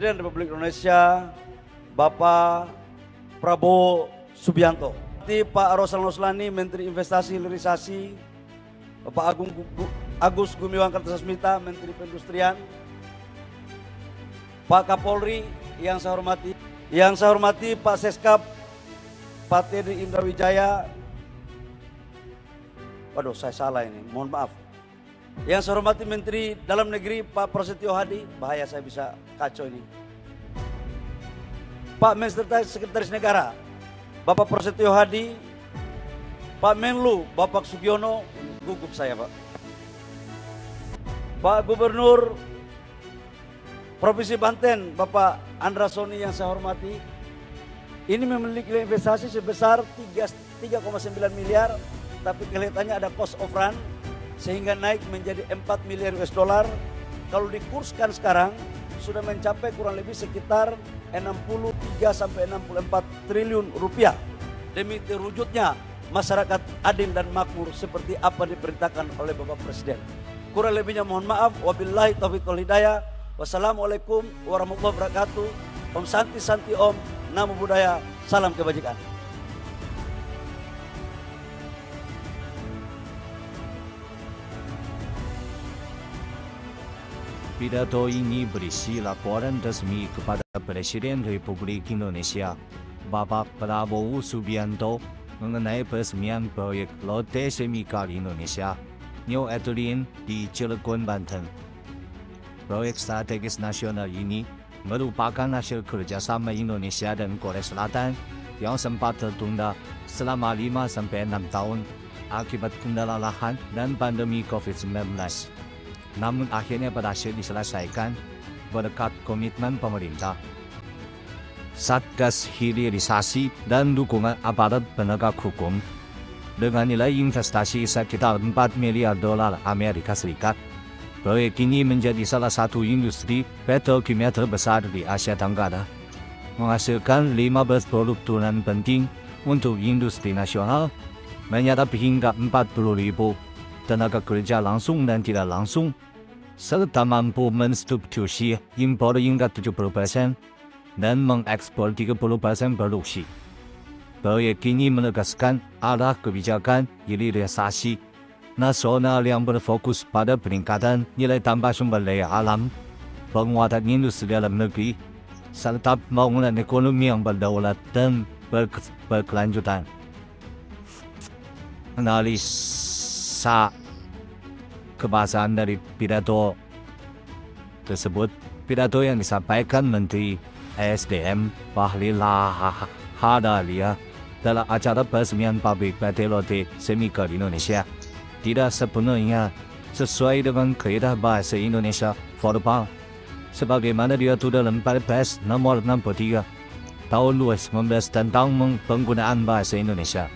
Presiden Republik Indonesia Bapak Prabowo Subianto, Pak Rosan Roslani Menteri Investasi Hilirisasi, Bapak Agus Gumiwang Kartasasmita Menteri Perindustrian, Pak Kapolri yang saya hormati Pak Seskap Pak Teddy Indra Wijaya. Waduh, saya salah ini, mohon maaf. Yang saya hormati Menteri Dalam Negeri Pak Prasetyo Hadi, bahaya saya bisa kacau ini. Pak Sekretaris Negara Bapak Prasetyo Hadi, Pak Menlu Bapak Sugiono, gugup saya Pak. Pak Gubernur Provinsi Banten Bapak Andra Soni yang saya hormati, ini memiliki investasi sebesar 3,9 miliar, tapi kelihatannya ada cost of run sehingga naik menjadi 4 miliar US dollar. Kalau dikurskan sekarang sudah mencapai kurang lebih sekitar 63 sampai 64 triliun rupiah demi terwujudnya masyarakat adil dan makmur seperti apa diperintahkan oleh Bapak Presiden. Kurang lebihnya mohon maaf. Wabillahi taufiq wal hidayah. Wassalamualaikum warahmatullahi wabarakatuh. Om Santi Santi Om, Namo Buddhaya, salam kebajikan. Pidato ini berisi laporan resmi kepada Presiden Republik Indonesia, Bapak Prabowo Subianto, mengenai peresmian proyek Lotte Chemical Indonesia, New Ethylene di Cilegon, Banten. Proyek strategis nasional ini merupakan hasil kerjasama Indonesia dan Korea Selatan yang sempat tertunda selama 5-6 tahun akibat kendala lahan dan pandemi COVID-19. Namun akhirnya berhasil diselesaikan berkat komitmen pemerintah, Satgas Hilirisasi dan dukungan aparat penegak hukum. Dengan nilai investasi sekitar 4 miliar dolar Amerika Serikat, proyek ini menjadi salah satu industri petrokimia terbesar di Asia Tenggara, menghasilkan 15 produk turunan penting untuk industri nasional, menyerap hingga 40.000 tenaga kerja langsung dan tidak langsung, serta mampu mensubstitusi impor hingga 70% dan mengekspor 30% produksi. Proyek ini menegaskan arah kebijakan hilirisasi nasional yang berfokus pada peningkatan nilai tambah sumber daya alam, penguatan industri dalam negeri, serta pembangunan ekonomi yang berdaulat dan berkelanjutan. Analisa kebahasaan dari pidato tersebut. Pidato yang disampaikan Menteri ESDM Bahlil Lahadalia dalam acara peresmian pabrik PT Lotte Chemical Indonesia tidak sepenuhnya sesuai dengan kaidah bahasa Indonesia formal, sebagaimana diatur dalam Perpres Nomor 63 Tahun 2019 tentang penggunaan bahasa Indonesia.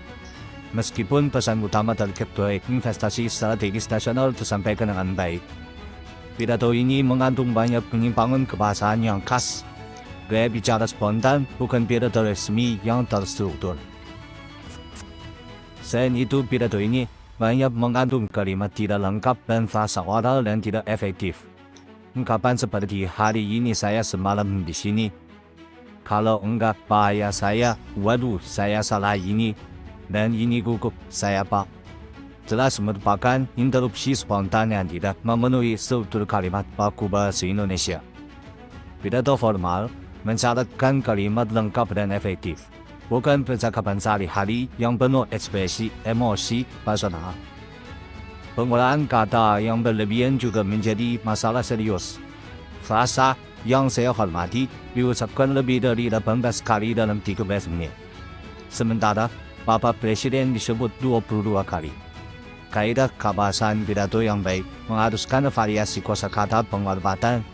Meskipun pesan utama terkait proyek investasi strategis nasional tersampaikan dengan baik, pidato ini mengandung banyak penyimpangan kebahasaan yang khas, gaya bicara spontan, bukan pidato resmi yang terstruktur. Selain itu, pidato ini banyak mengandung kalimat tidak lengkap dan frasa oral dan tidak efektif. Ungkapan seperti hari ini saya semalam di sini, kalau enggak bahaya saya, waduh saya salah ini, dan ini gugup saya Pak, jelas merupakan interupsi spontan yang tidak memenuhi struktur kalimat baku bahasa Indonesia. Pidato formal mensyaratkan kalimat lengkap dan efektif, bukan percakapan sehari-hari yang penuh ekspresi, emosi, personal. Penggunaan kata yang berlebihan juga menjadi masalah serius. Frasa yang saya hormati diucapkan lebih dari 18 kali dalam 13 menit. Sementara Bapak Presiden disebut 22 kali. Kaidah kebahasaan pidato yang baik mengharuskan variasi kosakata penghormatan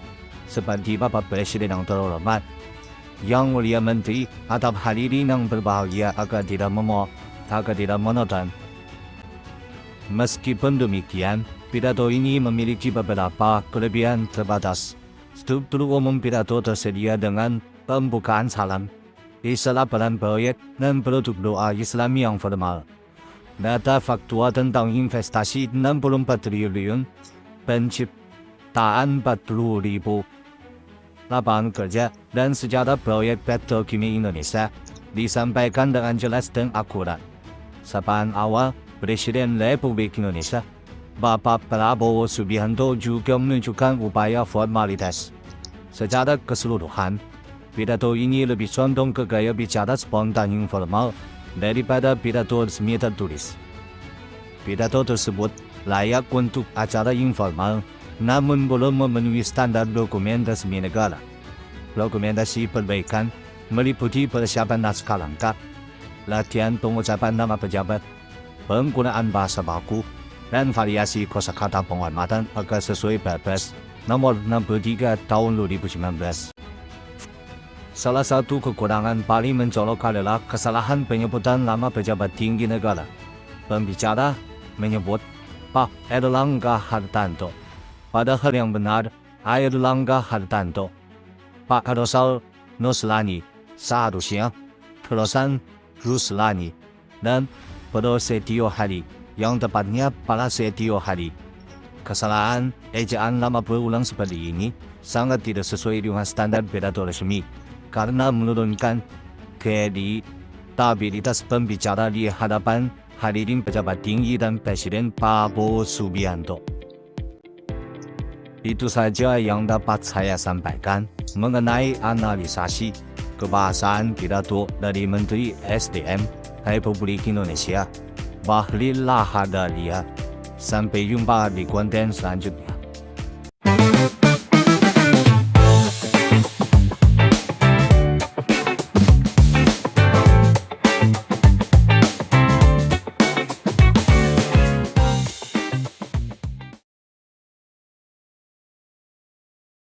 seperti Bapak Presiden yang terhormat, Yang Mulia Menteri, atau hadirin yang berbahagia agar tidak monoton. Meskipun demikian, pidato ini memiliki beberapa kelebihan terbatas. Struktur umum pidato tersedia dengan pembukaan salam, istilah peran proyek, dan produk doa Islami yang formal. Data faktual tentang investasi 64 triliun, penciptaan 40.000 lapangan kerja, dan sejarah proyek petrokimia Indonesia disampaikan dengan jelas dan akurat. Sapaan awal, Presiden Republik Indonesia, Bapak Prabowo Subianto juga menunjukkan upaya formalitas. Secara keseluruhan, pidato ini lebih condong ke gaya bicara spontan informal daripada pidato resmi tertulis. Pidato tersebut layak untuk acara informal, namun belum memenuhi standar dokumen resmi negara. Dokumentasi perbaikan meliputi persiapan naskah lengkap, latihan pengucapan nama pejabat, penggunaan bahasa baku, dan variasi kosakata penghormatan agar sesuai Perpres Nomor 63 Tahun 2019. Salah satu kekurangan paling mencolok adalah kesalahan penyebutan nama pejabat tinggi negara. Pembicara menyebut Pak Erlangga Hartanto, padahal yang benar Airlangga Hartanto. Pak Rosal Noslani seharusnya Rosan Ruslani, dan Prasetyo Hadi, yang tepatnya Prasetyo Hadi. Kesalahan ejaan nama berulang seperti ini sangat tidak sesuai dengan standar pidato resmi karena menurunkan kredibilitas pembicara di hadapan hadirin pejabat tinggi dan Presiden Prabowo Subianto. Itu saja yang dapat saya sampaikan mengenai analisasi kebahasaan pidato dari Menteri SDM Republik Indonesia, Bahlil Lahadalia. Sampai jumpa di konten selanjutnya.